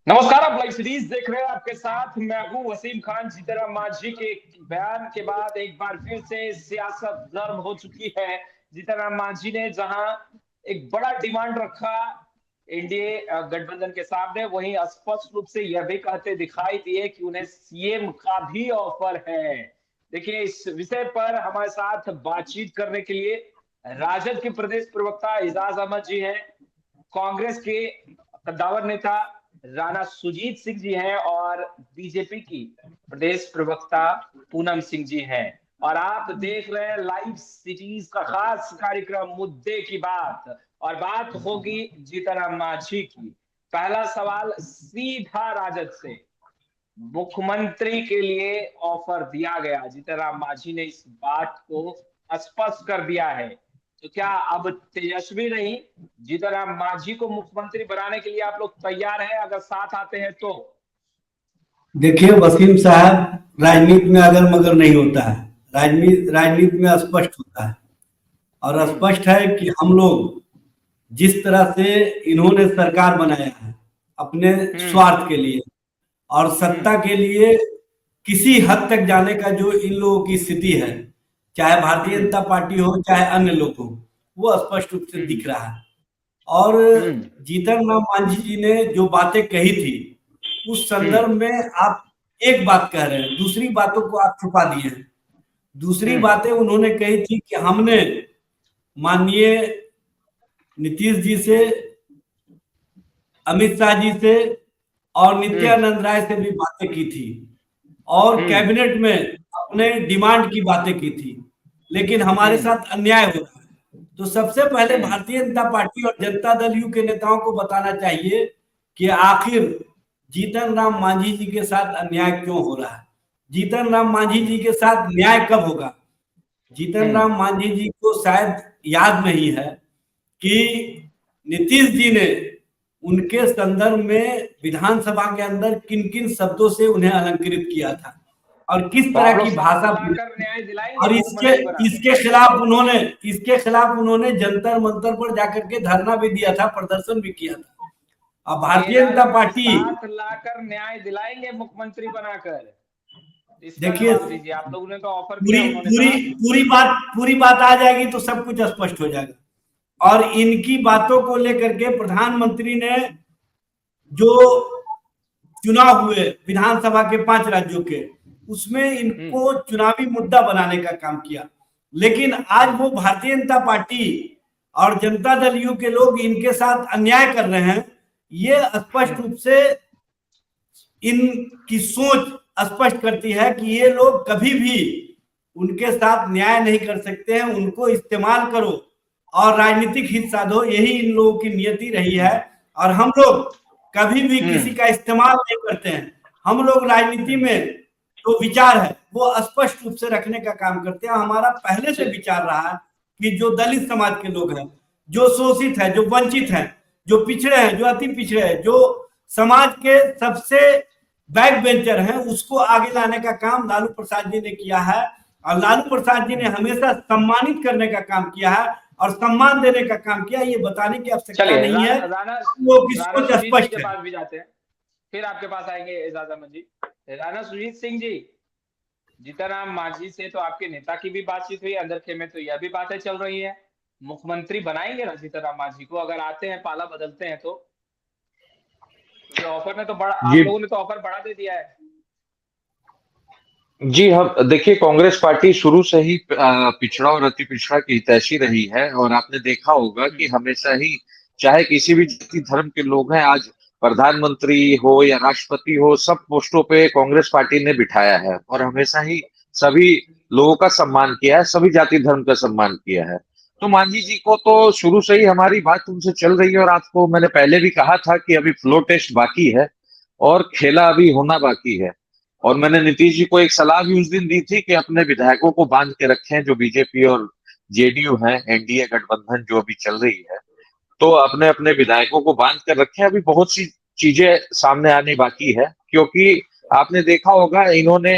नमस्कार। आप live series देख रहे हैं। आपके साथ मैं हूं वसीम खान। जीतनराम मांझी के बयान के बाद एक बार फिर से सियासत गर्म हो चुकी है। जीतनराम मांझी ने जहां एक बड़ा डिमांड रखा एनडीए गठबंधन के सामने, वहीं स्पष्ट रूप से यह भी कहते दिखाई दिए कि उन्हें सीएम का भी ऑफर है। देखिए, इस विषय पर हमारे साथ बातचीत करने के लिए राजद के प्रदेश प्रवक्ता एजाज अहमद जी हैं, कांग्रेस के कद्दावर नेता राणा सुजीत सिंह जी हैं और बीजेपी की प्रदेश प्रवक्ता पूनम सिंह जी हैं। और आप देख रहे हैं लाइव सिटीज का खास कार्यक्रम मुद्दे की बात, और बात होगी जीतनराम मांझी की। पहला सवाल सीधा राजद से, मुख्यमंत्री के लिए ऑफर दिया गया, जीतनराम मांझी ने इस बात को स्पष्ट कर दिया है। तो क्या अब तेजस्वी नहीं, जीतनराम मांझी को मुख्यमंत्री बनाने के लिए आप लोग तैयार हैं? अगर साथ आते हैं तो देखिए वसीम साहब, राजनीति में अगर मगर नहीं होता है। राजनीति में स्पष्ट होता है और स्पष्ट है कि हम लोग जिस तरह से इन्होंने सरकार बनाया है अपने स्वार्थ के लिए और सत्ता के लिए, किसी हद तक जाने का जो इन लोगों की स्थिति है, चाहे भारतीय जनता पार्टी हो चाहे अन्य लोग हो, वो स्पष्ट रूप से दिख रहा है। और जीतनराम मांझी जी ने जो बातें कही थी उस संदर्भ में आप एक बात कह रहे हैं, दूसरी बातों को आप छुपा दिए हैं। दूसरी बातें उन्होंने कही थी कि हमने माननीय नीतीश जी से, अमित शाह जी से और नित्यानंद राय से भी बातें की थी और कैबिनेट में अपने डिमांड की बातें की थी, लेकिन हमारे साथ अन्याय हो रहा है। तो सबसे पहले भारतीय जनता पार्टी और जनता दल यू के नेताओं को बताना चाहिए कि आखिर जीतनराम मांझी जी के साथ अन्याय क्यों हो रहा है। जीतनराम मांझी जी के साथ न्याय कब होगा? जीतनराम मांझी जी को शायद याद नहीं है कि नीतीश जी ने उनके संदर्भ में विधानसभा के अंदर किन किन शब्दों से उन्हें अलंकृत किया था और किस तरह की भाषा, और इसके खिलाफ उन्होंने जंतर मंतर पर जाकर के धरना भी दिया था, प्रदर्शन भी किया था। अब भारतीय जनता पार्टी लाकर न्याय दिलाएंगे मुख्यमंत्री बनाकर। देखिए, आप लोगों ने तो ऑफर पूरी किया, पूरी पूरी बात आ जाएगी तो सब कुछ स्पष्ट हो जाएगा। और इनकी बातों को लेकर के प्रधानमंत्री ने जो चुनाव हुए विधानसभा के 5 राज्यों के, उसमें इनको चुनावी मुद्दा बनाने का काम किया, लेकिन आज वो भारतीय जनता पार्टी और जनता दल यू के लोग इनके साथ अन्याय कर रहे हैं। ये स्पष्ट रूप से इनकी सोच स्पष्ट करती है कि ये लोग कभी भी उनके साथ न्याय नहीं कर सकते हैं। उनको इस्तेमाल करो और राजनीतिक हित साधो, यही इन लोगों की नियति रही है। और हम लोग कभी भी किसी का इस्तेमाल नहीं करते हैं। हम लोग राजनीति में जो विचार है वो स्पष्ट रूप से रखने का काम करते हैं। हमारा पहले से विचार रहा है कि जो दलित समाज के लोग हैं, जो शोषित है, जो वंचित है, जो पिछड़े हैं, जो अति पिछड़े हैं, जो समाज के सबसे बैक बेंचर हैं, उसको आगे लाने का काम लालू प्रसाद जी ने किया है। और लालू प्रसाद जी ने हमेशा सम्मानित करने का काम किया है और सम्मान देने का काम किया। ये बताने की आवश्यकता नहीं है, वो किसको स्पष्ट है। भी जाते हैं, फिर आपके पास आएंगे एजाज अहमद जी। राणा सुजीत सिंह जी, जीतनराम मांझी से तो आपके नेता की भी बातचीत हुई, अंदर खेमे तो यह भी बातें चल रही है, मुख्यमंत्री बनाएंगे ना जीतनराम मांझी को अगर आते हैं, पाला बदलते हैं तो? ऑफर में तो बड़ा, आप लोगों ने तो ऑफर बढ़ा दे दिया है। जी, हम देखिए, कांग्रेस पार्टी शुरू से ही पिछड़ा और अति पिछड़ा की हितैषी रही है और आपने देखा होगा कि हमेशा ही, चाहे किसी भी जाति धर्म के लोग हैं, आज प्रधानमंत्री हो या राष्ट्रपति हो, सब पोस्टों पे कांग्रेस पार्टी ने बिठाया है और हमेशा ही सभी लोगों का सम्मान किया है, सभी जाति धर्म का सम्मान किया है। तो मांझी जी को तो शुरू से ही हमारी बात उनसे चल रही है और आपको मैंने पहले भी कहा था कि अभी फ्लोर टेस्ट बाकी है और खेला अभी होना बाकी है। और मैंने नीतीश जी को एक सलाह भी उस दिन दी थी कि अपने विधायकों को बांध के रखें, जो बीजेपी और जेडीयू हैं, एनडीए गठबंधन जो अभी चल रही है, तो अपने अपने विधायकों को बांध कर रखें। अभी बहुत सी चीजें सामने आने बाकी है, क्योंकि आपने देखा होगा इन्होंने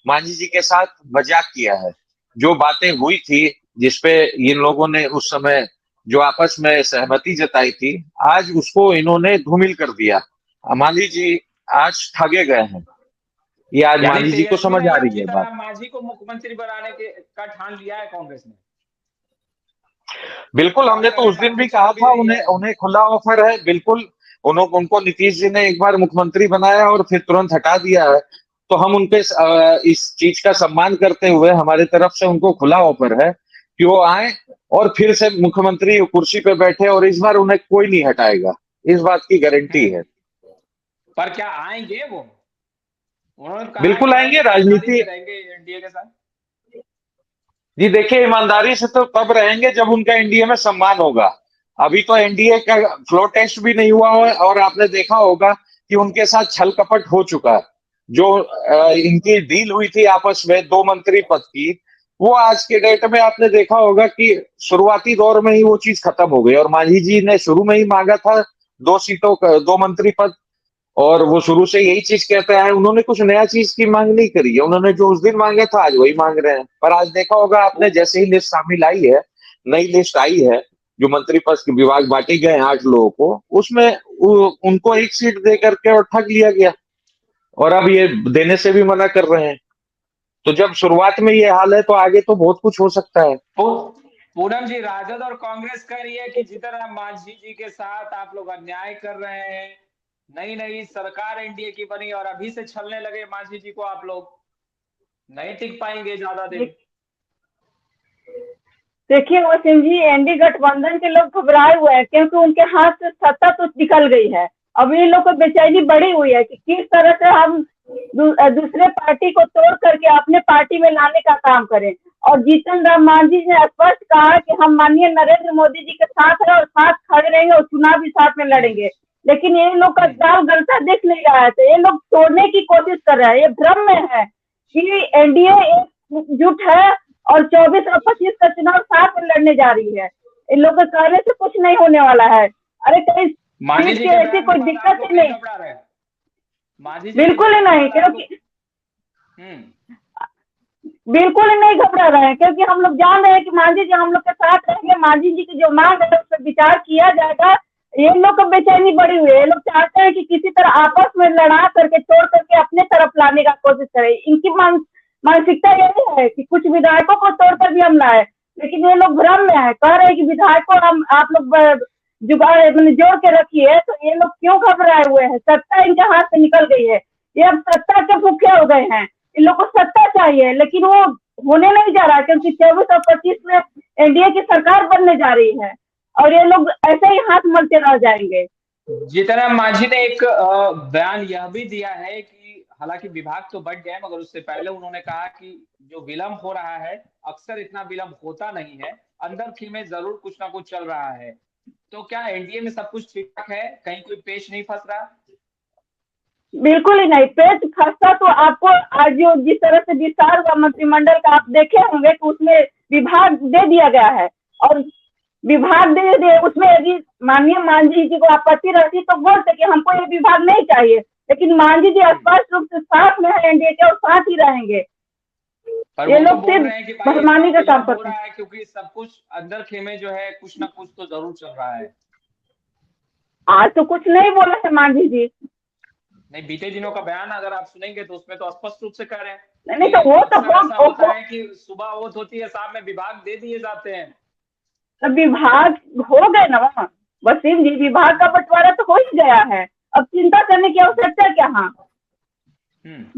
मांझी जी के साथ मजाक किया है। जो बातें हुई थी जिसपे इन लोगों ने उस समय जो आपस में सहमति जताई थी, आज उसको इन्होंने धूमिल कर दिया। मांझी जी आज ठगे गए हैं, ये आज यानी मांझी जी को तेजस्वी समझ आ यादव रही है जीतन बात। राम मांझी को मुख्यमंत्री बनाने के का ठान लिया है कांग्रेस ने। बिल्कुल, हमने तो कांग्रेस उस दिन भी काफी कहा चल भी था, रही उन्हें है। उन्हें खुला ऑफर है, बिल्कुल। उनको नीतीश जी ने एक बार मुख्यमंत्री बनाया और फिर तुरंत हटा दिया है, तो हम उनके इस चीज का सम्मान करते हुए हमारे तरफ से उनको खुला ऑफर है कि वो आए और फिर से मुख्यमंत्री कुर्सी पे बैठे, और इस बार उन्हें कोई नहीं हटाएगा, इस बात की गारंटी है। पर क्या आएंगे वो? उन्होंने कहा है कि बिल्कुल हम आएंगे। ईमानदारी राजनीति, से रहेंगे एनडीए के साथ। जी देखिए, ईमानदारी से तो तब रहेंगे जब उनका एनडीए में सम्मान होगा। अभी तो एनडीए का फ्लोर टेस्ट भी नहीं हुआ है, और आपने देखा होगा कि उनके साथ छल कपट हो चुका है। जो इनकी डील हुई थी आपस में 2 मंत्री पद की, वो आज के डेट में आपने देखा होगा कि शुरुआती दौर में ही वो चीज खत्म हो गई, और मांझी जी ने शुरू में ही मांगा था 2 सीटों का 2 मंत्री पद, और वो शुरू से यही चीज कहते हैं। उन्होंने कुछ नया चीज की मांग नहीं करी है, उन्होंने जो उस दिन मांगा था आज वही मांग रहे हैं। पर आज देखा होगा आपने, जैसे ही लिस्ट शामिल आई है, नई लिस्ट आई है, जो मंत्री पद के विभाग बांटे गए हैं 8 लोगों को, उसमें उनको 1 सीट दे करके और ठग लिया गया, और अब ये देने से भी मना कर रहे हैं। तो जब शुरुआत में ये हाल है, तो आगे तो बहुत कुछ हो सकता है। पूनम जी, राजद और कांग्रेस का रही है कि जीतन राम मांझी जी के साथ आप लोग अन्याय कर रहे हैं। नई नई सरकार एनडीए की बनी और अभी से छलने लगे मांझी जी को, आप लोग नहीं टिक पाएंगे ज्यादा दिन। देखिए वसीम जी, एनडी गठबंधन के लोग घबराए हुए हैं क्योंकि उनके हाथ से सत्ता तो निकल गई है। अब ये लोग को बेचैनी बढ़ी हुई है कि किस तरह से हम दूसरे पार्टी को तोड़ करके अपने पार्टी में लाने का काम करें। और जीतन राम मांझी ने स्पष्ट कहा कि हम माननीय नरेंद्र मोदी जी के साथ हैं और साथ खड़े रहेंगे और चुनाव भी साथ में लड़ेंगे। लेकिन ये लोग का दाव गलता दिख नहीं रहा है, तो ये लोग तोड़ने की कोशिश कर रहे हैं। ये भ्रम में है कि एनडीए एकजुट है और 24 और 25 का चुनाव साथ में लड़ने जा रही है। इन लोगों के कहने से कुछ नहीं होने वाला है। अरे कहीं सीट की ऐसी कोई दिक्कत ही नहीं, बिल्कुल ही नहीं, क्योंकि बिल्कुल ही नहीं घबरा रहे हैं, क्योंकि हम लोग जान रहे हैं कि मांझी जी हम लोग के साथ रहेंगे। मांझी जी की जो मांग है उस पर विचार किया जाएगा। ये लोग को बेचैनी बढ़ी हुई है, ये लोग चाहते हैं कि किसी तरह आपस में लड़ा करके तोड़ करके अपने तरफ लाने का कोशिश करें। इनकी मानसिकता यही है कि कुछ विधायकों को तोड़कर भी हम लाए, लेकिन ये लोग भ्रम में है। कह रहे हैं कि विधायकों हम आप लोग जुगाड़ मैंने जोड़ के रखी है, तो ये लोग क्यों घबराए हुए हैं? सत्ता इनके हाथ से निकल गई है, ये अब सत्ता के भूखे हो गए हैं। इन लोग को सत्ता चाहिए, लेकिन वो होने नहीं जा रहा, क्योंकि 24 और 25 में एनडीए की सरकार बनने जा रही है और ये लोग ऐसे ही हाथ मलते रह जाएंगे। जीतन राम मांझी ने एक बयान यह भी दिया है कि हालांकि विभाग तो बढ़ गए, मगर उससे पहले उन्होंने कहा कि जो विलंब हो रहा है, अक्सर इतना विलंब होता नहीं है, अंदर में जरूर कुछ ना कुछ चल रहा है। तो क्या एनडीए में सब कुछ ठीक ठाक है, कहीं कोई पेच नहीं फंस रहा? बिल्कुल ही नहीं, पेच फंसता तो आपको आज जो जिस तरह से विस्तार हुआ मंत्रिमंडल का, आप देखे होंगे कि उसमें विभाग दे दिया गया है, और विभाग दे दिए उसमें यदि माननीय मांझी जी को आपत्ति रहती तो बोलते कि हमको ये विभाग नहीं चाहिए, लेकिन मांझी जी स्पष्ट रूप से साथ में है एनडीए के और साथ ही रहेंगे। ये लोग सिर्फ बदमानी का काम करते हैं, क्योंकि सब कुछ अंदर खेमे जो है कुछ ना कुछ तो जरूर चल रहा है। आज तो कुछ नहीं बोले थे मांझी जी, नहीं, बीते दिनों का बयान अगर आप सुनेंगे तो उसमें तो स्पष्ट रूप से कह रहे हैं। नहीं तो वो तो होता है कि सुबह ओत होती है, शाम में विभाग दे दिए जाते हैं। तो विभाग हो गए ना वसीम जी, विभाग का बंटवारा तो हो ही गया है, अब चिंता करने की आवश्यकता क्या? हाँ,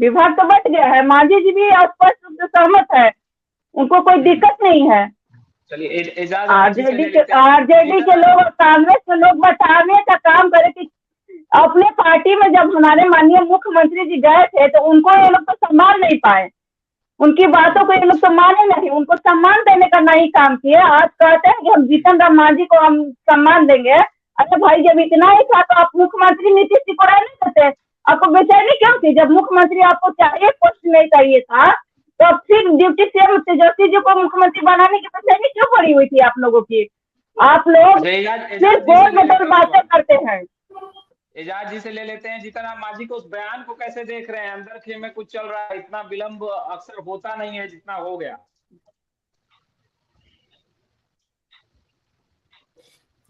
विभाग तो बट गया है। मांझी जी भी स्पष्ट रूप से सहमत है, उनको कोई दिक्कत नहीं है। चलिए, आरजेडी के लोग और कांग्रेस के लोग बटाने का काम करे कि अपने पार्टी में जब हमारे माननीय मुख्यमंत्री जी गए थे तो उनको ये लोग तो सम्मान नहीं पाए, उनकी बातों को ये लोग तो माने नहीं, उनको सम्मान देने का नहीं काम किया। आज कहते हैं कि हम जीतन राम मांझी को हम सम्मान देंगे। अरे भाई, जब इतना ही था तो आप मुख्यमंत्री नीतीश जी को रहने देते, आपको बेचैनी क्यों थी? जब मुख्यमंत्री आपको चाहिए, पोस्ट नहीं चाहिए था, तो अब फिर डिप्टी सीएम तेजस्वी जी को मुख्यमंत्री बनाने की बेचैनी क्यों पड़ी हुई थी आप लोगों की? आप लोग सिर्फ बोल बदल बातें करते हैं। एजाज जी से ले लेते हैं, जीतन राम मांझी को उस बयान को कैसे देख रहे हैं? अंदर खेमे में कुछ चल रहा है, इतना विलंब अक्सर होता नहीं है जितना हो गया।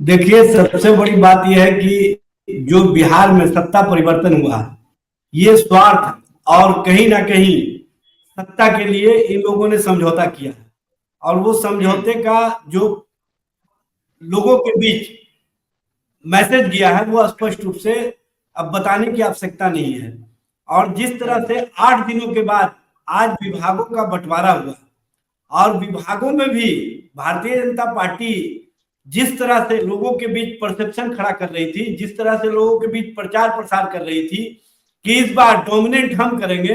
देखिए, सबसे बड़ी बात यह है कि जो बिहार में सत्ता परिवर्तन हुआ, ये स्वार्थ और कहीं ना कहीं सत्ता के लिए इन लोगों ने समझौता किया, और वो समझौते का जो लोगों के बीच मैसेज गया है वो स्पष्ट रूप से अब बताने की आवश्यकता नहीं है। और जिस तरह से 8 दिनों के बाद आज विभागों का बंटवारा हुआ, और विभागों में भी भारतीय जनता पार्टी जिस तरह से लोगों के बीच परसेप्शन खड़ा कर रही थी, जिस तरह से लोगों के बीच प्रचार प्रसार कर रही थी कि इस बार डोमिनेंट हम करेंगे,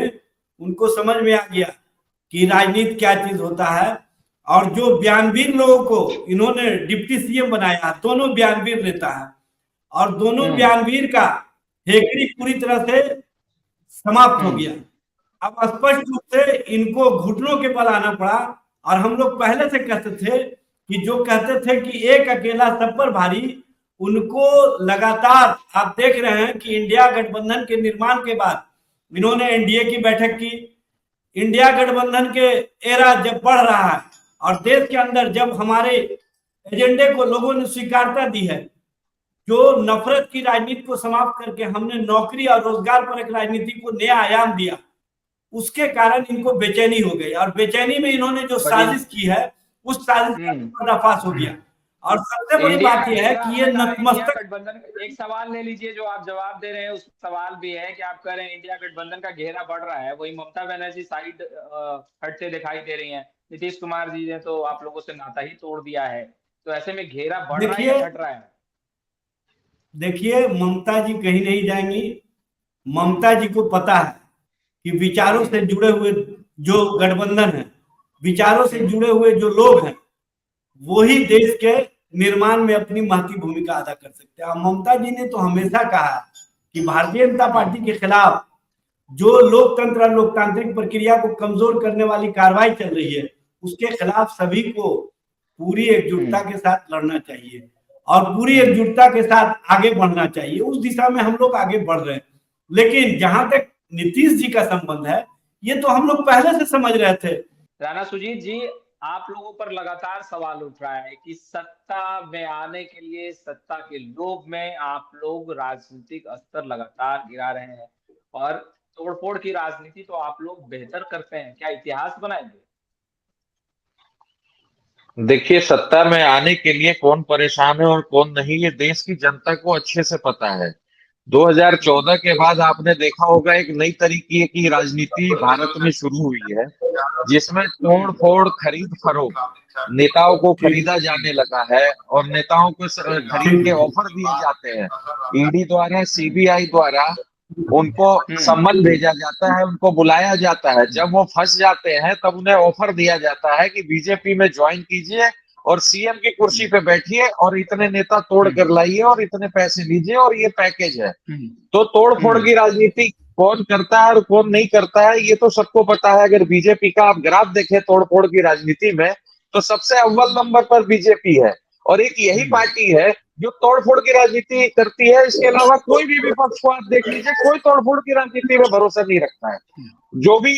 उनको समझ में आ गया कि राजनीति क्या चीज होता है। और जो बयानवीर लोगों को इन्होंने डिप्टी सीएम बनाया, दोनों बयानवीर नेता है, और दोनों बयानवीर का हेकड़ी पूरी तरह से समाप्त हो गया। अब स्पष्ट रूप से इनको घुटनों के बल आना पड़ा। और हम लोग पहले से कहते थे कि जो कहते थे कि एक अकेला सब पर भारी, उनको लगातार आप देख रहे हैं कि इंडिया गठबंधन के निर्माण के बाद इन्होंने एनडीए की बैठक की। इंडिया गठबंधन के एरा जब बढ़ रहा है और देश के अंदर जब हमारे एजेंडे को लोगों ने स्वीकारता दी है, जो नफरत की राजनीति को समाप्त करके हमने नौकरी और रोजगार पर एक राजनीति को नया आयाम दिया, उसके कारण इनको बेचैनी हो गई। और बेचैनी में इन्होंने जो साजिश की है, उस साजिश का पर्दाफाश हो गया। और सबसे बड़ी बात यह है कि ये नतमस्तक गठबंधन, एक सवाल ले लीजिए जो आप जवाब दे रहे हैं, उस सवाल भी है कि आप कह रहे हैं इंडिया गठबंधन का घेरा बढ़ रहा है, वही ममता बनर्जी साइड हटते दिखाई दे रही हैं, नीतीश कुमार जी ने तो आप लोगों से नाता ही तोड़ दिया है, तो ऐसे में घेरा बढ़ रहा है या घट रहा है? देखिए, ममता जी कहीं नहीं जाएंगी। ममता जी को पता है कि विचारों से जुड़े हुए जो गठबंधन है, विचारों से जुड़े हुए जो लोग हैं, वही देश के निर्माण में अपनी महत्वपूर्ण भूमिका अदा कर सकते हैं। ममता जी ने तो हमेशा कहा कि भारतीय जनता पार्टी के खिलाफ जो लोकतंत्र और लोकतांत्रिक प्रक्रिया को कमजोर करने वाली कार्रवाई चल रही है, उसके खिलाफ सभी को पूरी एकजुटता के साथ लड़ना चाहिए और पूरी एकजुटता के साथ आगे बढ़ना चाहिए। उस दिशा में हम लोग आगे बढ़ रहे हैं। लेकिन जहां तक नीतीश जी का संबंध है, ये तो हम लोग पहले से समझ रहे थे। राणा सुजीत जी, आप लोगों पर लगातार सवाल उठ रहा है कि सत्ता में आने के लिए, सत्ता के लोभ में आप लोग राजनीतिक स्तर लगातार गिरा रहे हैं, और तोड़फोड़ की राजनीति तो आप लोग बेहतर करते हैं, क्या इतिहास बनाएंगे? देखिए, सत्ता में आने के लिए कौन परेशान है और कौन नहीं, ये देश की जनता को अच्छे से पता है। 2014 के बाद आपने देखा होगा एक नई तरीके की राजनीति भारत में शुरू हुई है, जिसमें तोड़ फोड़, खरीद फरोख्त, नेताओं को खरीदा जाने लगा है और नेताओं को खरीद के ऑफर दिए जाते हैं। ईडी द्वारा, सीबीआई द्वारा उनको सम्मन भेजा जाता है, उनको बुलाया जाता है। जब वो फंस जाते हैं तब उन्हें ऑफर दिया जाता है कि बीजेपी में ज्वाइन कीजिए और सीएम की कुर्सी पे बैठिए और इतने नेता तोड़ कर लाइए और इतने पैसे लीजिए और ये पैकेज है। तो तोड़ फोड़ की राजनीति कौन करता है और कौन नहीं करता है, ये तो सबको पता है। अगर बीजेपी का आप ग्राफ देखें तोड़ फोड़ की राजनीति में, तो सबसे अव्वल नंबर पर बीजेपी है, और एक यही पार्टी है जो तोड़फोड़ की राजनीति करती है। इसके अलावा कोई भी विपक्ष को आप देख लीजिए, कोई तोड़फोड़ की राजनीति में भरोसा नहीं रखता है। जो भी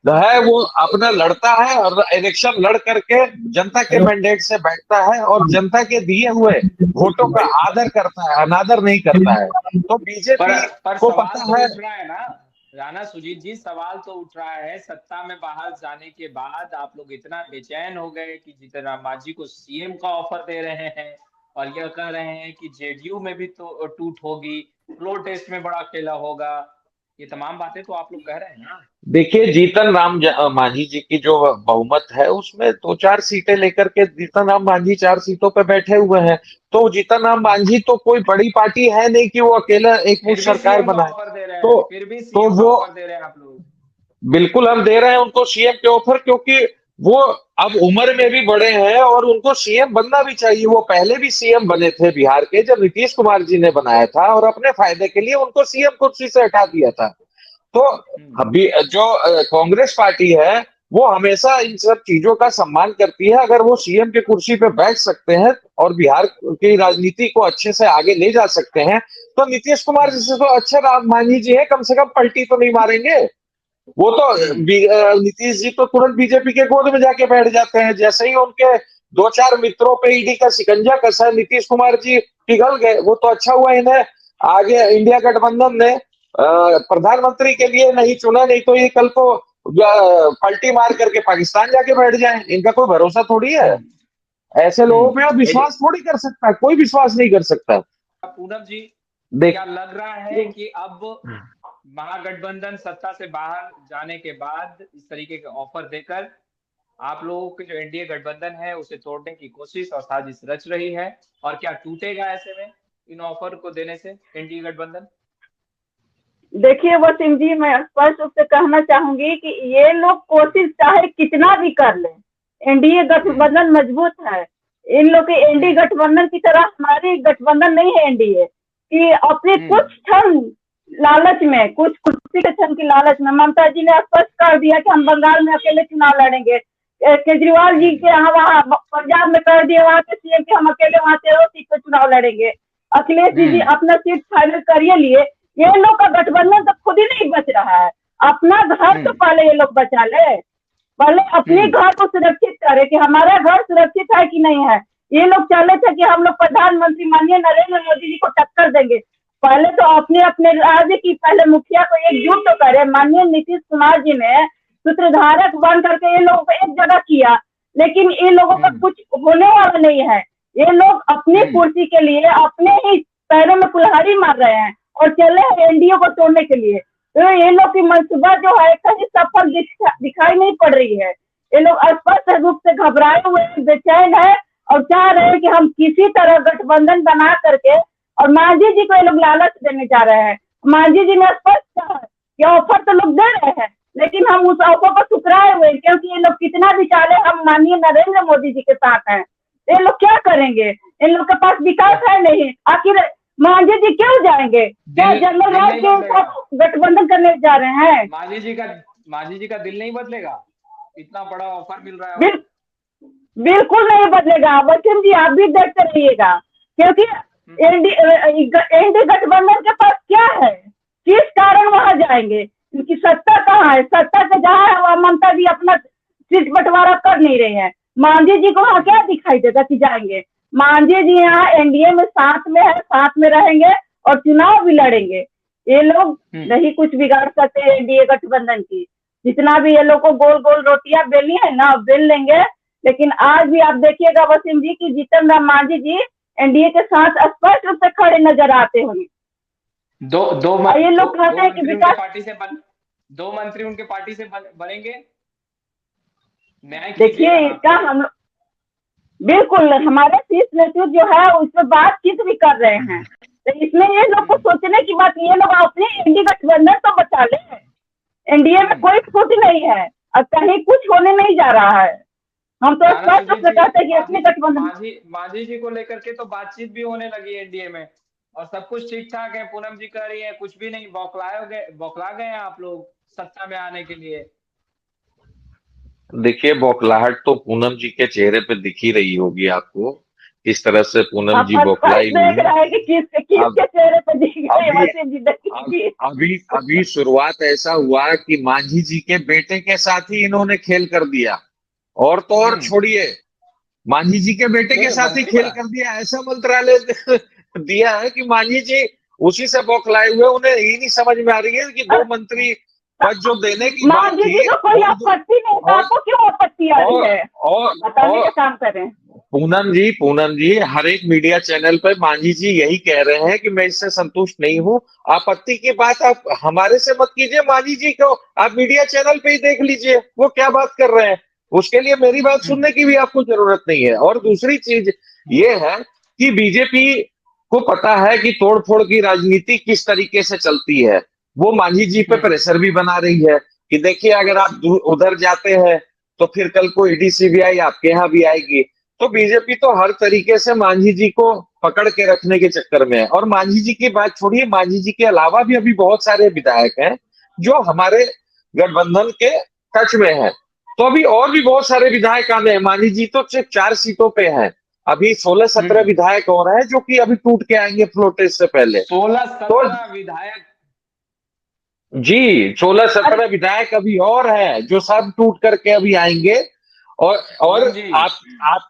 है वो अपना लड़ता है और इलेक्शन लड़ करके जनता के मैंडेट से बैठता है और जनता के दिए हुए वोटों का आदर करता है, अनादर नहीं करता है। तो बीजेपी को पता है ना राणा सुजीत जी, सवाल तो उठ रहा है, सत्ता में बाहर जाने के बाद आप लोग इतना बेचैन हो गए कि जीतन राम मांझी को सीएम का ऑफर दे रहे हैं और यह कह रहे हैं कि जेडीयू में भी तो टूट होगी, फ्लोर टेस्ट में बड़ा खेला होगा। ये तमाम बातें तो आप लोग कह रहे हैं ना। देखिए, जीतन राम मांझी जी की जो बहुमत है उसमें 2-4 सीटें लेकर के जीतन राम मांझी 4 सीटों पे बैठे हुए हैं। तो जीतन राम मांझी तो कोई बड़ी पार्टी है नहीं कि वो अकेला एक मुश्त सरकार बनाए। तो वो दे रहे हैं आप लोग। बिल्कुल हम दे रहे हैं उनको सीएम के ऑफर, क्योंकि वो अब उम्र में भी बड़े हैं और उनको सीएम बनना भी चाहिए। वो पहले भी सीएम बने थे बिहार के, जब नीतीश कुमार जी ने बनाया था, और अपने फायदे के लिए उनको सीएम कुर्सी से हटा दिया था। तो अभी जो कांग्रेस पार्टी है वो हमेशा इन सब चीजों का सम्मान करती है। अगर वो सीएम के कुर्सी पे बैठ सकते हैं और बिहार की राजनीति को अच्छे से आगे ले जा सकते हैं, तो नीतीश कुमार जी से तो अच्छे राम मांझी जी है, कम से कम पलटी तो नहीं मारेंगे। वो तो नीतीश जी तो तुरंत बीजेपी के गोद में जाके बैठ जाते हैं। जैसे ही उनके 2-4 मित्रों पे ईडी का शिकंजा कसा, नीतीश कुमार जी पिघल गए। वो तो अच्छा हुआ इन्हें आगे इंडिया गठबंधन ने प्रधानमंत्री के लिए नहीं चुना, नहीं तो ये कल को पलटी मार करके पाकिस्तान जाके बैठ जाए। इनका कोई भरोसा थोड़ी है। ऐसे लोगों पे आप विश्वास थोड़ी कर सकता है, कोई विश्वास नहीं कर सकता। पूनम जी, क्या लग रहा है कि अब महागठबंधन सत्ता से बाहर जाने के बाद इस तरीके के ऑफर देकर आप लोगों के जो एनडीए गठबंधन है उसे तोड़ने की कोशिश और साजिश रच रही है, और क्या टूटेगा ऐसे में इन ऑफर को देने से एनडीए गठबंधन? देखिए वसीम जी, मैं स्पष्ट रूप से कहना चाहूंगी कि ये लोग कोशिश चाहे कितना भी कर ले, एनडीए गठबंधन मजबूत है। इन लोग के एनडीए गठबंधन की तरह हमारी गठबंधन नहीं है एनडीए, कि अपने कुछ क्षण लालच में, कुछ कुर्सी के क्षण की लालच में ममता जी ने स्पष्ट कर दिया कि हम बंगाल में अकेले चुनाव लड़ेंगे। केजरीवाल जी के यहाँ वहाँ पंजाब में कर दिया, वहाँ के सीएम के हम अकेले वहाँ 13 सीट पे चुनाव लड़ेंगे। अखिलेश जी अपना सीट फाइनल करिए लिए। ये लोग का गठबंधन तो खुद ही नहीं बच रहा है। अपना घर तो पहले ये लोग बचा ले, पहले अपने घर को सुरक्षित करे कि हमारा घर सुरक्षित है कि नहीं है। ये लोग चाहते थे कि हम लोग प्रधानमंत्री माननीय नरेंद्र मोदी जी को टक्कर देंगे। पहले तो अपने अपने राज्य की पहले मुखिया को एकजुट तो करे। माननीय नीतीश कुमार जी ने सूत्रधारक बन करके ये लोगों को एक जगह किया, लेकिन इन लोगों का कुछ होने वाला नहीं है। ये लोग अपनी कुर्सी के लिए अपने ही पैरों में कुल्हाड़ी मार रहे हैं और चले एनडीए को तोड़ने के लिए। तो ये लोग की मंसूबा जो है कहीं सफल दिखाई नहीं पड़ रही है। ये लोग स्पष्ट रूप से घबराए हुए, बेचैन है और चाह रहे हैं कि हम किसी तरह गठबंधन बना करके, और मांझी जी को ये लोग लालच देने जा रहे हैं। मांझी जी ने स्पष्ट कहा कि ऑफर तो लोग दे रहे हैं, लेकिन हम उस ऑफर पर ठुकराए हुए, क्योंकि ये लोग कितना भी चाले हम माननीय नरेंद्र मोदी जी के साथ हैं। ये लोग क्या करेंगे? इन लोग के पास विकास है नहीं। आखिर मांझी जी क्यों जाएंगे? क्या जनरल राज के साथ गठबंधन करने जा रहे हैं? मांझी जी का दिल नहीं बदलेगा? इतना बड़ा ऑफर मिल रहा है। बिल्कुल नहीं बदलेगा वसीम जी, आप भी देखते रहिएगा, क्योंकि एनडीए गठबंधन के पास क्या है, किस कारण वहां जाएंगे? इनकी सत्ता कहाँ है? सत्ता के जहाँ है वहाँ ममता जी अपना सीट बंटवारा कर नहीं रहे हैं। मांझी जी को वहाँ क्या दिखाई देता कि जाएंगे? मांझी जी यहाँ एनडीए में साथ में है, साथ में रहेंगे और चुनाव भी लड़ेंगे। ये लोग नहीं कुछ बिगाड़ सकते एनडीए गठबंधन की। जितना भी ये लोग को गोल गोल रोटियां बेलनी है ना, बेल लेंगे। लेकिन आज भी आप देखिएगा वसीम जी की जीतन राम मांझी जी एनडीए के साथ स्पष्ट रूप से खड़े नजर आते होंगे। ये लोग कहते हैं कि विकास दो मंत्री उनके पार्टी से बनेंगे। देखिए इसका हम बिल्कुल हमारे शीर्ष नेतृत्व जो है उस पर बातचीत भी कर रहे हैं। तो इसमें ये लोग को सोचने की बात, ये लोग अपने एनडीए गठबंधन तो बचा ले। एनडीए में कोई फूट नहीं है और कहीं कुछ होने नहीं जा रहा है। हम तो स्पष्ट रूप से कहते हैं कि अपने गठबंधन मांझी जी को लेकर के तो बातचीत भी होने लगी एनडीए में और सब कुछ ठीक ठाक है। पूनम जी कह रही है कुछ भी नहीं, बौखला गए हैं आप लोग सत्ता में आने के लिए। देखिए बौखलाहट तो पूनम जी के चेहरे पे दिख ही रही होगी आपको, किस तरह से पूनम जी बौखलाई हुई। अभी शुरुआत ऐसा हुआ कि मांझी जी के बेटे के साथ ही इन्होंने खेल कर दिया, और तो और छोड़िए मांझी जी के बेटे के साथ ही खेल कर दिया। ऐसा मंत्रालय दिया है कि मांझी जी उसी से बौखलाए हुए, उन्हें यही नहीं समझ में आ रही है कि दो मंत्री पद जो देने की बात थी, कोई आपत्ति नहीं, आपको क्यों आपत्ति आ रही है? बताने का काम करें। पूनम जी हर एक मीडिया चैनल पर मांझी जी यही कह रहे हैं कि मैं इससे संतुष्ट नहीं हूँ। आपत्ति की बात आप हमारे से मत कीजिए, मांझी जी को आप मीडिया चैनल पे ही देख लीजिए वो क्या बात कर रहे हैं। उसके लिए मेरी बात सुनने की भी आपको जरूरत नहीं है। और दूसरी चीज ये है कि बीजेपी को पता है कि तोड़फोड़ की राजनीति किस तरीके से चलती है। वो मांझी जी पे प्रेशर भी बना रही है कि देखिए अगर आप उधर जाते हैं तो फिर कल को ईडी सीबीआई आपके यहाँ भी आएगी। तो बीजेपी तो हर तरीके से मांझी जी को पकड़ के रखने के चक्कर में है। और मांझी जी की बात छोड़िए, मांझी जी के अलावा भी अभी बहुत सारे विधायक हैं जो हमारे गठबंधन के टच में है। तो अभी और भी बहुत सारे विधायक आने हैं। मांझी जी तो सिर्फ 4 सीटों पे हैं, अभी 16-17 विधायक और हैं जो कि अभी टूट के आएंगे फ्लोर टेस्ट से पहले। 16-17 विधायक जी, 16-17 विधायक अभी और हैं जो सब टूट करके अभी आएंगे। और आप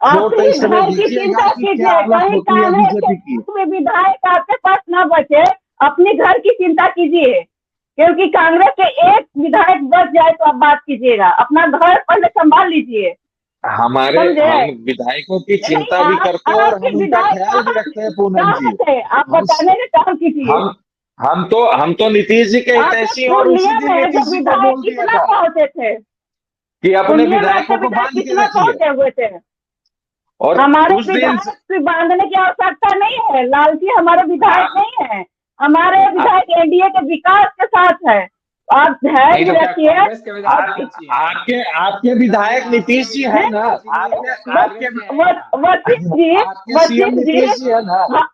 फ्लोर टेस्ट में दीजिएगा कि क्या हालत होती है बीजेपी की। विधायक आपके पास ना बचे अपने घर की चिंता कीजिए, क्योंकि कांग्रेस के एक विधायक बच जाए तो आप बात कीजिएगा, अपना घर पहले संभाल लीजिए। हम विधायकों की चिंता भी करते हैं और हम उनका ख्याल भी रखते हैं पूनम जी। आप बताने का काम कीजिए। हम तो नीतीश जी के हितैषी और उसी दिन नीतीश जी को बोल दिया था पहुंचे थे कि अपने विधायकों को बांध के रखिए। हुए थे और हमारे विधायक बांधने की आवश्यकता नहीं है, लालची हमारे विधायक नहीं है, हमारे विधायक एनडीए के विकास के साथ है। आप धैर्य रखिए। आपके विधायक नीतीश जी है ना, वसीम जी है ना,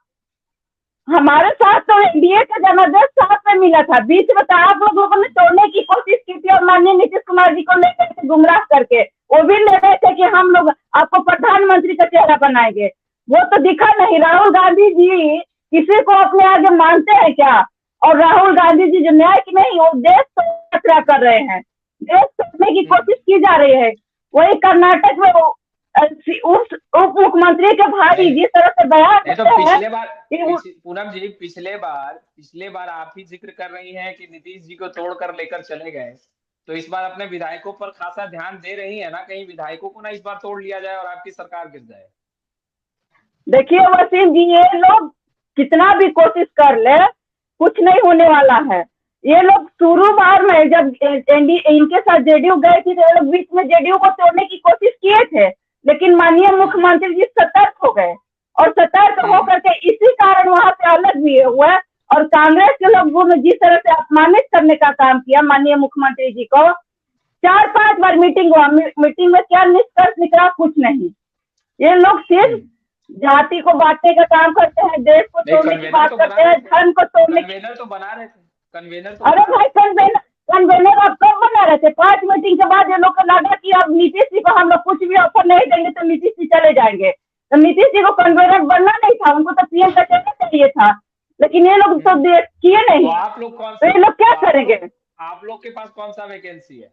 हमारे साथ तो एनडीए का जनादेश साथ में मिला था, बीच में तो आप लोगों ने तोड़ने की कोशिश की थी और माननीय नीतीश कुमार जी को लेकर के गुमराह करके वो भी ले रहे थे कि हम लोग आपको प्रधानमंत्री का चेहरा बनाएंगे, वो तो दिखा नहीं। राहुल गांधी जी किसी को अपने आगे मानते हैं क्या? और राहुल गांधी जी जो न्याय की नहीं, वो देश तो यात्रा कर रहे हैं, देश तोड़ने की कोशिश की जा रही है। वही कर्नाटक में उप मुख्यमंत्री के भाई जिस तरह से बयान तो पिछले बार पूनम जी पिछले बार आप ही जिक्र कर रही हैं कि नीतीश जी को तोड़कर लेकर चले गए, तो इस बार अपने विधायकों पर खासा ध्यान दे रही है ना, कहीं विधायकों को ना इस बार तोड़ लिया जाए और आपकी सरकार गिर जाए। देखिए वसीम जी, ये लोग कितना भी कोशिश कर ले कुछ नहीं होने वाला है। ये लोग शुरू बार में जब इनके साथ जेडीयू गए थे तो ये लोग बीच में जेडीयू को तोड़ने की कोशिश किए थे, लेकिन माननीय मुख्यमंत्री जी सतर्क हो गए और सतर्क होकर के इसी कारण वहां से अलग भी हुआ। और कांग्रेस के लोगों ने जिस तरह से अपमानित करने का काम किया माननीय मुख्यमंत्री जी को, 4-5 बार मीटिंग हुआ, मीटिंग में क्या निष्कर्ष निकला? कुछ नहीं। ये लोग सिर्फ जाति को बांटने का काम करते हैं, देश को तोड़ने की बात करते हैं, धर्म को तोड़ने की। कन्वेनर तो बना रहे थे, कन्वेनर तो अरे भाई कन्वेनर आप कब बना रहे थे? 5 मीटिंग के बाद ये लोग को लगा कि अब नीतीश जी को हम लोग कुछ भी ऑफर नहीं देंगे तो नीतीश जी चले जाएंगे, तो नीतीश जी को कन्वेनर बनना नहीं था, उनको तो पीएम का चलना चाहिए था, लेकिन ये लोग तो किए नहीं। तो आप लोग कौन तो ये लोग क्या करेंगे? आप लोग के पास कौन सा वैकेंसी है?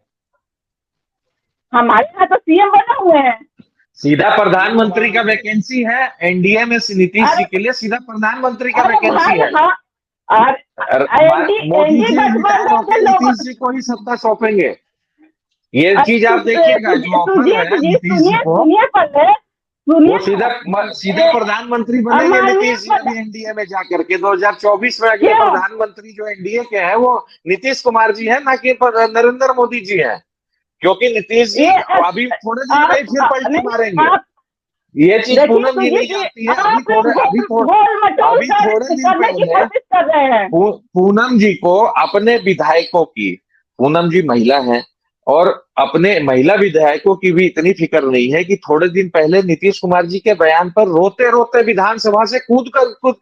हमारे यहाँ तो सीएम बना हुए हैं, सीधा प्रधानमंत्री का वैकेंसी है। एनडीए में नीतीश जी के लिए सीधा प्रधानमंत्री का वैकेंसी है। मोदी जी नीतीश जी को ही सत्ता सौंपेंगे, ये चीज आप देखिएगा। जो ऑफर है नीतीश जी को, वो सीधा प्रधानमंत्री बनेंगे नीतीश जी अभी एनडीए में जाकर के। 2024 में अगले प्रधानमंत्री जो एनडीए के हैं वो नीतीश कुमार जी हैं, ना कि नरेंद्र मोदी जी हैं, क्योंकि नीतीश जी अभी थोड़े दिन में फिर पलटी मारेंगे। ये चीज पूनम जी नहीं जानती है। अभी थोड़े दिन पहले पूनम जी को अपने विधायकों की, पूनम जी महिला हैं और अपने महिला विधायकों की भी इतनी फिक्र नहीं है कि थोड़े दिन पहले नीतीश कुमार जी के बयान पर रोते रोते विधानसभा से कूद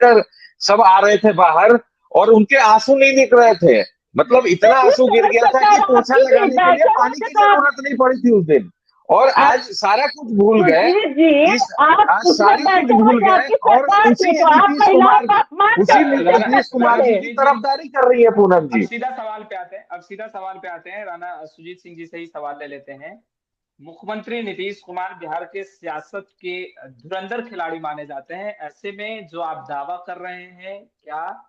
कर सब आ रहे थे बाहर और उनके आंसू नहीं दिख रहे थे। मतलब इतना आंसू गिर गया था कि पोछा लगाने के लिए पानी की जरूरत नहीं पड़ी थी उस दिन। और आज सारा कुछ भूल गए, आज सारी कुछ भूल गए और उसी नीतीश कुमार जी की तरफदारी कर रही है पूनम जी। अब सीधा सवाल पे आते हैं राणा सुजीत सिंह जी से ही सवाल ले लेते हैं। मुख्यमंत्री नीतीश कुमार बिहार के सियासत के धुरंधर खिलाड़ी माने जाते हैं, ऐसे में जो आप दावा कर रहे हैं क्या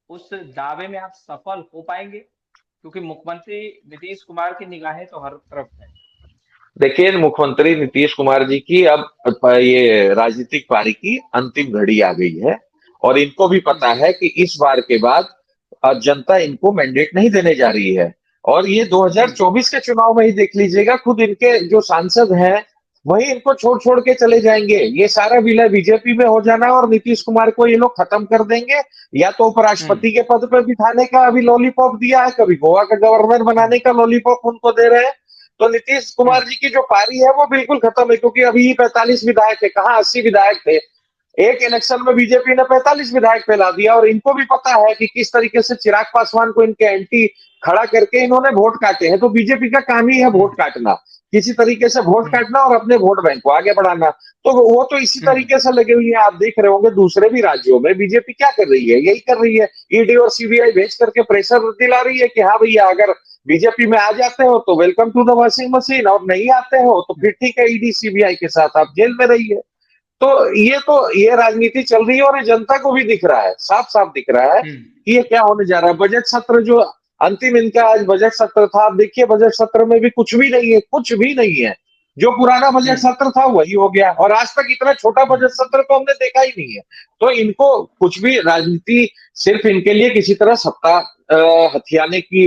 उस दावे में आप सफल हो पाएंगे? क्योंकि मुख्यमंत्री नीतीश कुमार की निगाहें तो हर तरफ है। देखिए, मुख्यमंत्री नीतीश कुमार जी की अब ये राजनीतिक पारी की अंतिम घड़ी आ गई है और इनको भी पता है कि इस बार के बाद जनता इनको मैंडेट नहीं देने जा रही है। और ये 2024 के चुनाव में ही देख लीजिएगा, खुद इनके जो सांसद हैं वही इनको छोड़ के चले जाएंगे। ये सारा विलय बीजेपी में हो जाना और नीतीश कुमार को ये लोग खत्म कर देंगे। या तो उपराष्ट्रपति के पद पर बिठाने का अभी लॉलीपॉप दिया है, कभी गोवा का गवर्नर बनाने का लॉलीपॉप उनको दे रहे हैं। तो नीतीश कुमार जी की जो पारी है वो बिल्कुल खत्म है, क्योंकि अभी 45 विधायक थे, कहाँ 80 विधायक थे। एक इलेक्शन में बीजेपी ने 45 विधायक फैला दिया और इनको भी पता है कि किस तरीके से चिराग पासवान को इनके एंटी खड़ा करके इन्होंने वोट काटे हैं। तो बीजेपी का काम ही है वोट काटना, किसी तरीके से वोट काटना और अपने वोट बैंक को आगे बढ़ाना। तो वो तो इसी तरीके से लगे हुए हैं। आप देख रहे होंगे दूसरे भी राज्यों में बीजेपी क्या कर रही है, यही कर रही है। ईडी और सीबीआई भेज करके प्रेशर दिला रही है कि हाँ भैया, अगर बीजेपी में आ जाते हो तो welcome to the washing machine, और नहीं आते हो तो फिर ठीक है, ईडी सीबीआई के साथ आप जेल में रहिए। तो ये राजनीति चल रही है और ये जनता को भी दिख रहा है, साफ साफ दिख रहा है कि ये क्या होने जा रहा है। बजट सत्र जो अंतिम इनका आज बजट सत्र था, आप देखिए बजट सत्र में भी कुछ भी नहीं है, कुछ भी नहीं है। जो पुराना बजट सत्र था वही हो गया, और आज तक इतना छोटा बजट सत्र तो हमने देखा ही नहीं है। तो इनको कुछ भी, राजनीति सिर्फ इनके लिए किसी तरह सत्ता हथियाने की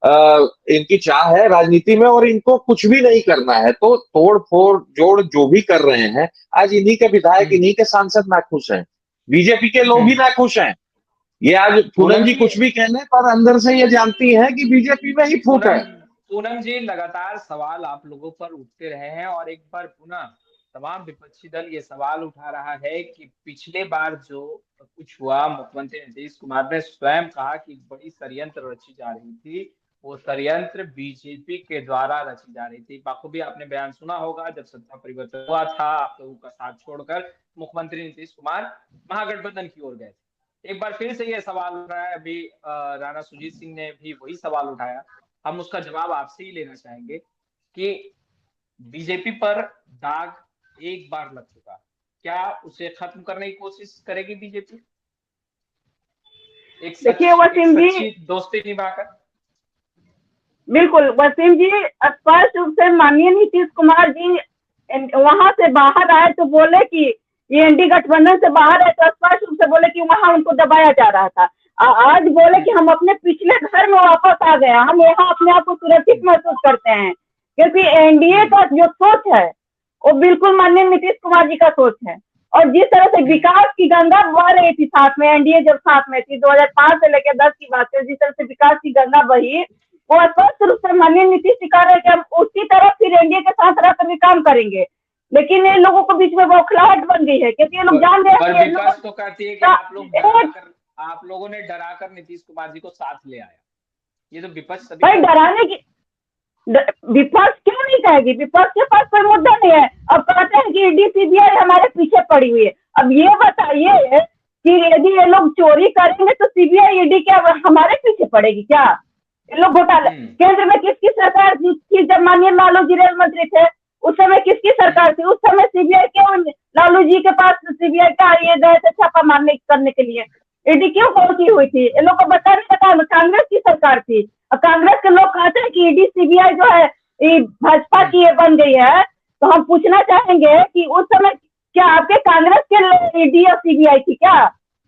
इनकी चाह है राजनीति में, और इनको कुछ भी नहीं करना है। तो तोड़ फोड़ जोड़ जो भी कर रहे हैं, आज इन्हीं के विधायक, इन्हीं के सांसद नाखुश हैं, बीजेपी के लोग ही नाखुश हैं। ये आज पूनम जी कुछ भी कहने पर अंदर से ये जानती हैं कि बीजेपी में ही फूट है। पूनम जी, लगातार सवाल आप लोगों पर उठते रहे हैं, और एक बार पुनः तमाम विपक्षी दल ये सवाल उठा रहा है कि पिछले बार जो कुछ हुआ, मुख्यमंत्री नीतीश कुमार ने स्वयं कहा कि बड़ी षड्यंत्र रची जा रही थी, वो षड्यंत्र बीजेपी के द्वारा रची जा रही थी। बाखूबी आपने बयान सुना होगा, जब सत्ता परिवर्तन हुआ था, आप लोगों का साथ छोड़कर मुख्यमंत्री नीतीश कुमार महागठबंधन की ओर गए थे। एक बार फिर से ये सवाल उठ रहा है, अभी राणा सुजीत सिंह ने भी वही सवाल उठाया। हम उसका जवाब आपसे ही लेना चाहेंगे कि बीजेपी पर दाग एक बार लग चुका, क्या उसे खत्म करने की कोशिश करेगी बीजेपी? देखिए वसीम जी, दोस्ती निभाकर। बिल्कुल वसीम जी, स्पष्ट रूप से माननीय नीतीश कुमार जी वहां से बाहर आए तो बोले कि ये एनडीए गठबंधन से बाहर है, तो स्पष्ट रूप से बोले कि वहां उनको दबाया जा रहा था। आज बोले कि हम अपने पिछले घर में वापस आ गए, हम यहाँ अपने आप को सुरक्षित महसूस करते हैं, क्योंकि एनडीए का जो सोच है वो बिल्कुल माननीय नीतीश कुमार जी का सोच है। और जिस तरह से विकास की गंगा बह रही थी साथ में, एनडीए जब साथ में थी 2005 से लेकर 10 की बात है, जिस तरह से विकास की गंगा बही, वो स्पष्ट रूप से माननीय नीतीश जी कह रहे हैं कि हम उसी तरह फिर एनडीए के साथ रहकर भी काम करेंगे। लेकिन इन लोगों के बीच में बौखलाहट बन गई है, क्योंकि ये लोग जान रहे हैं कि विपक्ष तो कहती है कि आप लोगों ने डराकर नीतीश कुमार जी को साथ ले आया। ये तो विपक्ष भाई डराने की, विपक्ष क्यों नहीं कहेगी? विपक्ष के पास कोई मुद्दा नहीं है। अब कहते हैं कि ईडी सीबीआई हमारे पीछे पड़ी हुई है। अब ये बताइए कि यदि ये लोग चोरी करेंगे तो सीबीआई ईडी क्या हमारे पीछे पड़ेगी क्या? ये लोग घोटाला, केंद्र में किसकी सरकार थी जब माननीय लालू जी रेल मंत्री थे? उस समय किसकी सरकार थी? उस समय सीबीआई क्यों लालू जी के पास सीबीआई का ये गए थे छापा मारने करने के लिए? ईडी क्यों पहुंची हुई थी? ये लोग को बताने का काम, कांग्रेस की सरकार थी। और कांग्रेस के लोग कहते हैं कि ईडी सीबीआई जो है ये भाजपा की ये बन गई है। तो हम पूछना चाहेंगे कि उस समय क्या आपके कांग्रेस के ईडी और सीबीआई थी क्या?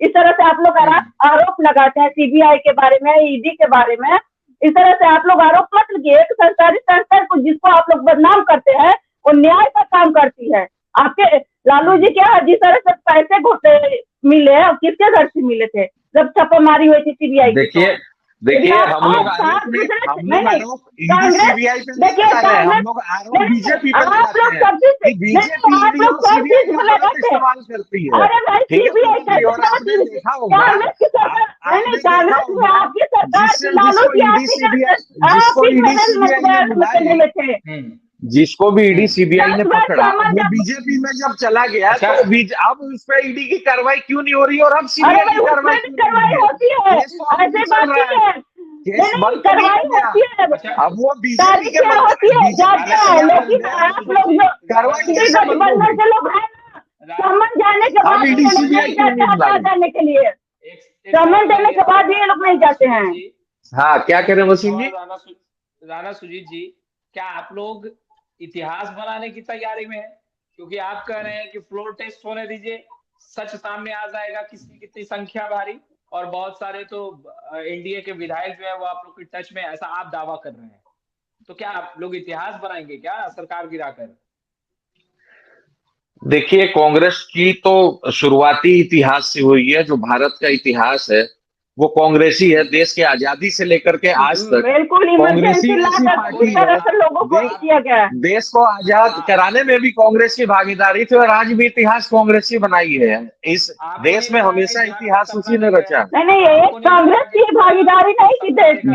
इस तरह से आप लोग आरोप लगाते हैं सीबीआई के बारे में, ईडी के बारे में। इस तरह से आप लोग आरोप मत कीजिए। एक सरकारी संस्था को जिसको आप लोग बदनाम करते हैं वो न्याय का काम करती है। आपके लालू जी क्या जिस तरह से पैसे घोटे मिले और किसके घर से मिले थे जब छापेमारी हुई थी सीबीआई? देखिए देखिए, हम लोग बीजेपी पे इस्तेमाल करती है। अरे भाई सीबीआई जिसको भी ईडी सीबीआई ने पकड़ा, वो बीजेपी में जब चला गया तो अब उस पर ईडी की कार्रवाई क्यों नहीं हो रही और अब सीबीआई की कार्रवाई होती है? ऐसे बात नहीं है, कार्रवाई होती है। अब वो बीजेपी के होती है जाता है, लेकिन आप लोग जो गठबंधन के लोग हैं समझ जाने के बाद जाने के लिए समझ देने के बाद ये लोग नहीं जाते हैं। हाँ, क्या कह रहे हैं वसीम जी? राणा सुजीत जी, क्या आप लोग इतिहास बनाने की तैयारी में है? क्योंकि आप कह रहे हैं कि फ्लोर टेस्ट होने दीजिए, सच सामने आ जाएगा किसकी कितनी संख्या भारी, और बहुत सारे तो एनडीए के विधायक जो है वो आप लोग के टच में, ऐसा आप दावा कर रहे हैं। तो क्या आप लोग इतिहास बनाएंगे क्या सरकार गिराकर? देखिए, कांग्रेस की तो शुरुआती इतिहास से हुई है। जो भारत का इतिहास है वो कांग्रेसी है। देश के आजादी से लेकर के आज तक कांग्रेसी ऐसी पार्टी है। देश को आजाद कराने में भी कांग्रेस की भागीदारी थी और आज भी इतिहास कांग्रेसी बनाई है। इस देश में हमेशा इतिहास उसी ने रचा। नहीं, कांग्रेस की भागीदारी नहीं की देश में।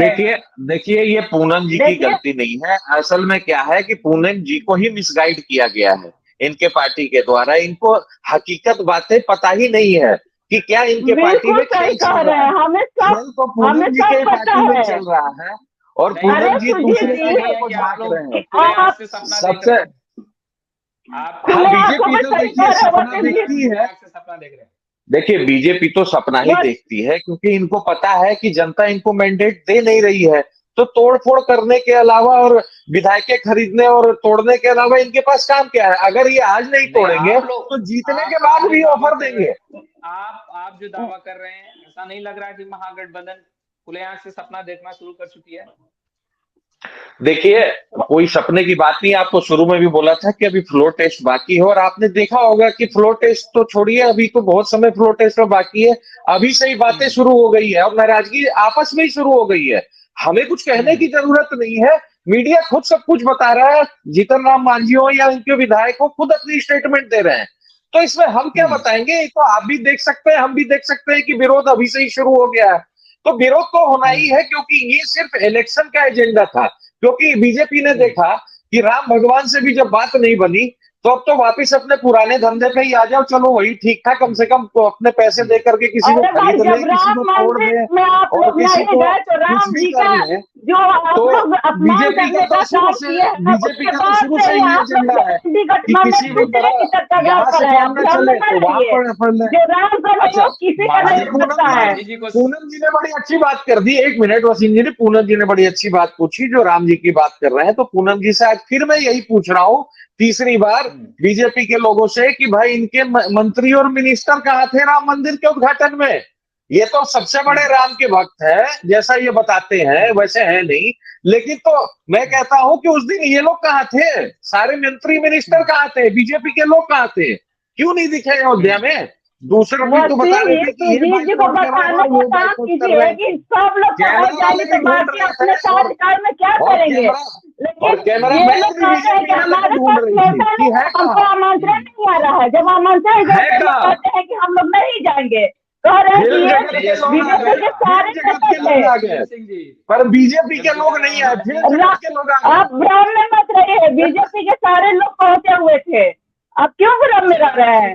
देखिए, ये पूनम जी की गलती नहीं है। असल में क्या है कि पूनम जी को ही मिसगाइड किया गया है इनके पार्टी के द्वारा। इनको हकीकत बातें पता ही नहीं है कि क्या इनके पार्टी में खेल चल रहा है। तो पूनम जी के पार्टी में चल रहा है और पूनम जी दूसरे को झांक रहे हैं। आप हाँ, बीजेपी तो देखिए सपना देखती है। सपना देख रहे हैं। देखिए बीजेपी तो सपना ही देखती है, क्योंकि इनको पता है कि जनता इनको मैंडेट दे नहीं रही है। तो तोड़फोड़ करने के अलावा और विधायकें खरीदने और तोड़ने के अलावा इनके पास काम क्या है? अगर ये आज नहीं तोड़ेंगे तो जीतने के बाद भी ऑफर देंगे। आप जो दावा कर रहे हैं, ऐसा नहीं लग रहा है कि महागठबंधन खुलेआम से सपना देखना शुरू कर चुकी है? देखिए कोई सपने की बात नहीं। आपको शुरू में भी बोला था कि अभी फ्लोर टेस्ट बाकी है, और आपने देखा होगा कि फ्लोर टेस्ट तो छोड़िए, अभी तो बहुत समय फ्लोर टेस्ट में बाकी है। अभी से ही बातें शुरू हो गई है और नाराजगी आपस में ही शुरू हो गई है। हमें कुछ कहने की जरूरत नहीं है, मीडिया खुद सब कुछ बता रहा है। जीतन राम मांझी हो या उनके विधायक हो, खुद अपनी स्टेटमेंट दे रहे हैं। तो इसमें हम क्या बताएंगे? तो आप भी देख सकते हैं, हम भी देख सकते हैं कि विरोध अभी से ही शुरू हो गया है। तो विरोध तो होना ही है, क्योंकि ये सिर्फ इलेक्शन का एजेंडा था। क्योंकि बीजेपी ने देखा कि राम भगवान से भी जब बात नहीं बनी, तो अब तो वापिस अपने पुराने धंधे पे ही आ जाओ। चलो वही ठीक था, कम से कम तो अपने पैसे दे करके किसी को खरीद ले, किसी को तोड़ दे और किसी को कुछ भी कर ले। तो बीजेपी का तो शुरू से ये एजेंडा है कि किसी भी तरह यहाँ से काम न चले तो वहां पर अच्छा, पूनम जी ने बड़ी अच्छी बात कर दी। एक मिनट वसीम जी ने, पूनम जी ने बड़ी अच्छी बात पूछी जो राम जी की बात कर रहे हैं। तो पूनम जी से आज फिर मैं यही पूछ रहा हूँ तीसरी बार बीजेपी के लोगों से कि भाई इनके मंत्री और मिनिस्टर कहाँ थे राम मंदिर के उद्घाटन में? ये तो सबसे बड़े राम के भक्त है, जैसा ये बताते हैं वैसे है नहीं। लेकिन तो मैं कहता हूं कि उस दिन ये लोग कहाँ थे? सारे मंत्री मिनिस्टर कहाँ थे? बीजेपी के लोग कहाँ थे? क्यों नहीं दिखे अयोध्या में? दूसरों को तो बता रहे थे कि ये भाई को बताने को काम कीजिए कि सब लोग जाने के बाद अपने कार्यकाल में क्या करेंगे। लेकिन ये लोग कहते हैं कि हमारे पास नेता नहीं, हमको आमंत्रण नहीं आ रहा है। जब आमंत्रण कहते हैं कि हम लोग नहीं जाएंगे, कह रहे हैं कि ये बीजेपी के सारे नेता थे पर बीजेपी के लोग नहीं आए। आप भ्रम में मत रहिए, बीजेपी के सारे लोग पहुंचे हुए थे। आप क्यों भ्रम में रह रहे हैं?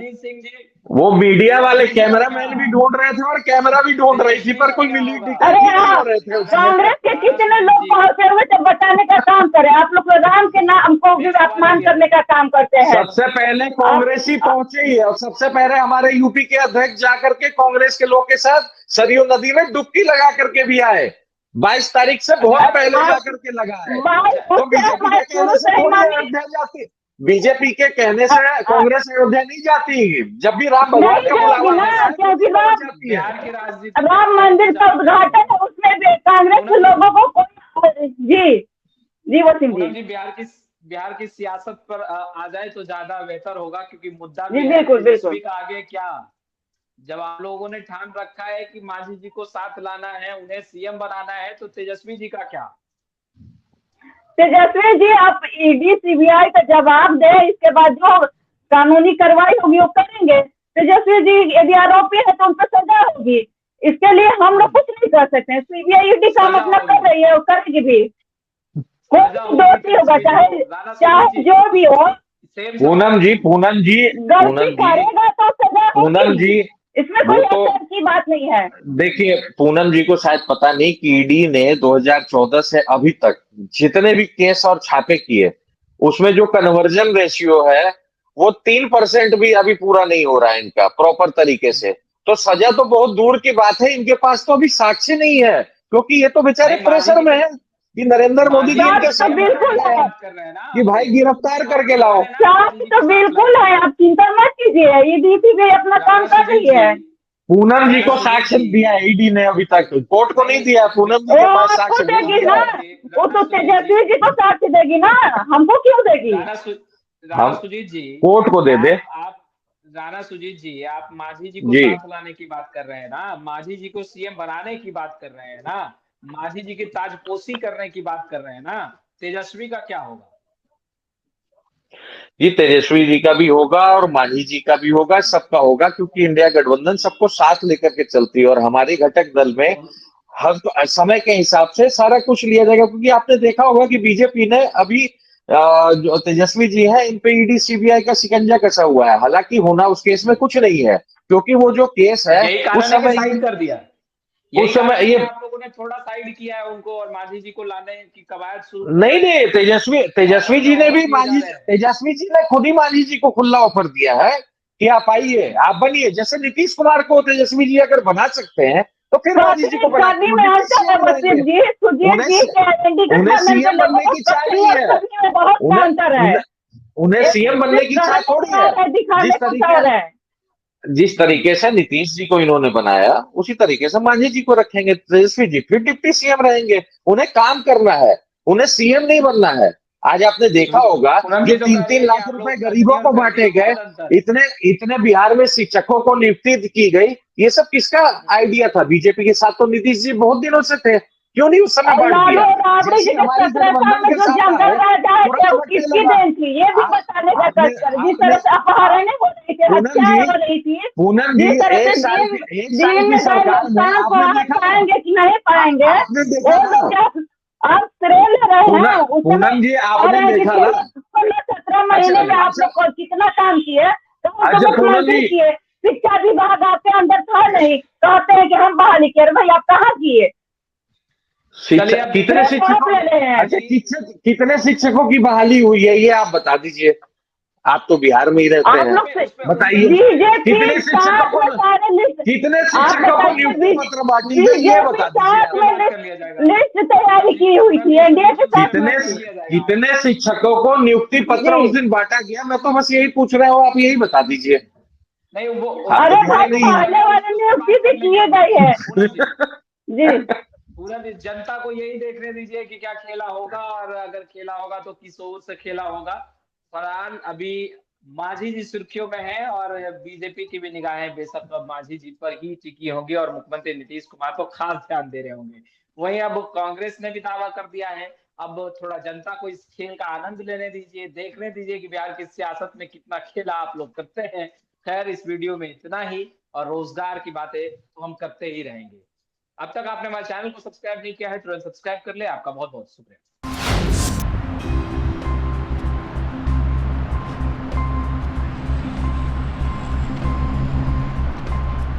वो मीडिया वाले कैमरामैन भी ढूंढ रहे थे और कैमरा भी ढूंढ रही थी, पर कोई मिली अरे हाँ, कांग्रेस के कितने लोग पहुंचे हुए थे बताने का काम करें। आप लोग राम के नाम को भी अपमान करने का काम करते हैं। सबसे पहले कांग्रेस ही पहुंचे ही है, और सबसे पहले हमारे यूपी के अध्यक्ष जाकर के कांग्रेस के लोग के साथ सरयू नदी में डुबकी लगा करके भी आए। 22 तारीख से बहुत पहले जाकर के लगा है। तो बीजेपी के कहने से कांग्रेस अयोध्या नहीं जाती। जब भी राम भगवान का बुलावा, क्योंकि राम मंदिर का उद्घाटन है, उसमें भी कांग्रेस के लोगों को जी वसीम जी बिहार की सियासत पर आ जाए तो ज्यादा बेहतर होगा, क्योंकि मुद्दा बिल्कुल आगे क्या, जब आप लोगों ने ठान रखा है कि मांझी जी को साथ लाना है, उन्हें सीएम बनाना है, तो तेजस्वी जी का क्या? तेजस्वी जी आप ईडी सीबीआई का जवाब दें, इसके बाद जो कानूनी कार्रवाई होगी वो करेंगे। तेजस्वी जी यदि आरोपी है तो उन पर सजा होगी। इसके लिए हम लोग कुछ नहीं कर सकते हैं। सीबीआई ईडी काम अपना कर रही है और करेगी भी। कोई दोषी होगा, चाहे जो भी हो। पूनम जी गलती करेगा तो सजा होगी, इसमें कोई असर की बात नहीं है। देखिए पूनम जी को शायद पता नहीं कि ईडी ने 2014 से अभी तक जितने भी केस और छापे किए, उसमें जो कन्वर्जन रेशियो है वो 3% भी अभी पूरा नहीं हो रहा है इनका प्रॉपर तरीके से। तो सजा तो बहुत दूर की बात है, इनके पास तो अभी साक्ष्य नहीं है, क्योंकि ये तो बेचारे प्रेशर में है कि नरेंद्र मोदी जी इनके साथ बिल्कुल है कि भाई गिरफ्तार करके लाओ। तो बिल्कुल है, आप चिंता मत कीजिए, ईडी भी अपना काम कर रही है। पूनम जी को साक्ष्य दिया है ईडी ने, अभी तक कोर्ट को नहीं दिया। पूनम जी के पास साक्ष्य देगी ना, वो तो तेजस्वी जी को साक्ष्य देगी ना, हमको क्यों देगी? राणा सुजीत जी कोर्ट को दे दे। आप राणा सुजीत जी, आप मांझी जी को साथ लाने की बात कर रहे हैं ना, मांझी जी को सीएम बनाने की बात कर रहे हैं ना, मांझी जी की ताजपोशी करने की बात कर रहे हैं ना, तेजस्वी का क्या होगा? ये तेजस्वी जी का भी होगा और मांझी जी का भी होगा, सबका होगा, क्योंकि इंडिया गठबंधन सबको साथ लेकर के चलती है। और हमारे घटक दल में हर समय के हिसाब से सारा कुछ लिया जाएगा। क्योंकि आपने देखा होगा कि बीजेपी ने अभी जो तेजस्वी जी है इन पे ईडी सीबीआई का शिकंजा कसा हुआ है। हालांकि होना उस केस में कुछ नहीं है, क्योंकि वो जो केस है उस समय साइन कर दिया। उस समय ये आप लोगों ने थोड़ा साइड किया है उनको और मांझी जी को लाने की कवायद शुरू। नहीं, तेजस्वी जी ने भी तेजस्वी जी ने खुद ही मांझी जी को खुला ऑफर दिया है कि आप आइए, आप बनिए। जैसे नीतीश कुमार को तेजस्वी जी अगर बना सकते हैं तो फिर मांझी जी को बना, उन्हें सीएम बनने की चाह नहीं है, उन्हें सीएम बनने की चाह थोड़ी है। जिस तरीके से नीतीश जी को इन्होंने बनाया उसी तरीके से मांझी जी को रखेंगे, तेजस्वी जी फिर डिप्टी सीएम रहेंगे। उन्हें काम करना है, उन्हें सीएम नहीं बनना है। आज आपने देखा होगा ये 3-3 लाख रुपए गरीबों को बांटे गए, इतने बिहार में शिक्षकों को नियुक्ति की गई। ये सब किसका आइडिया था? बीजेपी के साथ तो नीतीश जी बहुत दिनों से थे, क्यों नहीं उस समय बांट दिया? जैसे हमारी गठबंधन के साथ पूनम जी एक साल की सरकार में आपने देखा, आपने देखा आप श्रेय ले रहे हैं। पूनम जी आपने देखा ना 17 महीने में आप लोग कितना काम किए, पूनम जी शिक्षा विभाग आपके अंदर था नहीं, कहते हैं कि हम बहाली किए, भाई आप कहाँ किए? कितने शिक्षकों की बहाली हुई है ये आप बता दीजिए। आप तो बिहार में ही रहते हैं, बताइए कितने शिक्षकों को नियुक्ति पत्र बांटी गई ये बता दीजिए। लिस्ट तैयारी की हुई थी एनडीए के साथ। कितने शिक्षकों को नियुक्ति पत्र उस दिन बांटा गया? मैं तो बस यही पूछ रहा हूँ, आप यही बता दीजिए। नहीं वो अरे भाई पहले वाले नियुक्ति भी किए गए हैं जी। पूरा जनता को यही देखने दीजिए कि क्या खेला होगा, और अगर खेला होगा तो किस ओर से खेला होगा। फरहान अभी मांझी जी सुर्खियों में है और बीजेपी की भी निगाहें बेशक अब मांझी जी पर ही टिकी होंगी और मुख्यमंत्री नीतीश कुमार को खास ध्यान दे रहे होंगे। वहीं अब कांग्रेस ने भी दावा कर दिया है। अब थोड़ा जनता को इस खेल का आनंद लेने दीजिए, देखने दीजिए कि बिहार की सियासत में कितना खेला आप लोग करते हैं। खैर इस वीडियो में इतना ही, और रोजगार की बातें तो हम करते ही रहेंगे। अब तक आपने हमारे चैनल को सब्सक्राइब नहीं किया है तुरंत सब्सक्राइब कर ले। आपका बहुत बहुत शुक्रिया।